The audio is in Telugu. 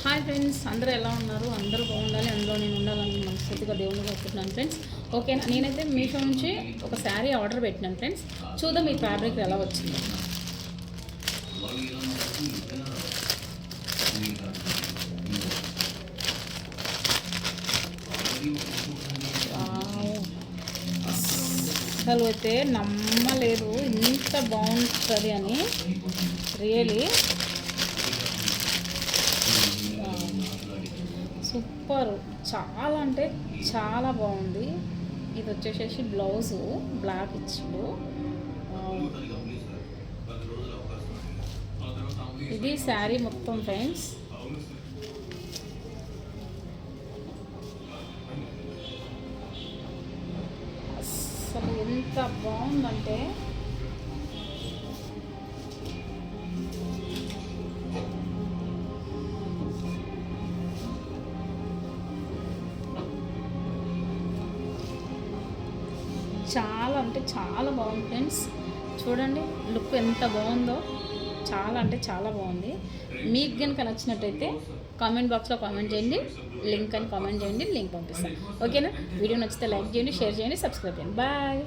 హాయ్ ఫ్రెండ్స్, అందరూ ఎలా ఉన్నారు? అందరూ బాగుండాలి, అందులో నేను ఉండాలని మనస్ఫూర్తిగా దేవుని కోరుకుంటున్నాను ఫ్రెండ్స్. ఓకేనా, నేనైతే మీషో నుంచి ఒక శారీ ఆర్డర్ పెట్టినాను ఫ్రెండ్స్. చూద్దాం ఈ ఫ్యాబ్రిక్ ఎలా వచ్చింది. అసలు అయితే నమ్మలేదు ఇంత బాగుంటుంది అని. రియలీ సూపర్, చాలా అంటే చాలా బాగుంది. ఇది వచ్చేసేసి బ్లౌజు బ్లాక్ ఇచ్చిండు. ఇది శారీ మొత్తం ఫ్రెండ్స్. అసలు ఎంత బాగుందంటే చాలా అంటే చాలా బాగుంది ఫ్రెండ్స్. చూడండి లుక్ ఎంత బాగుందో, చాలా అంటే చాలా బాగుంది. మీకు కనుక నచ్చినట్టయితే కామెంట్ బాక్స్లో కామెంట్ చేయండి, లింక్ అని కామెంట్ చేయండి, లింక్ పంపిస్తాను. ఓకేనా, వీడియో నచ్చితే లైక్ చేయండి, షేర్ చేయండి, సబ్స్క్రైబ్ చేయండి. బాయ్.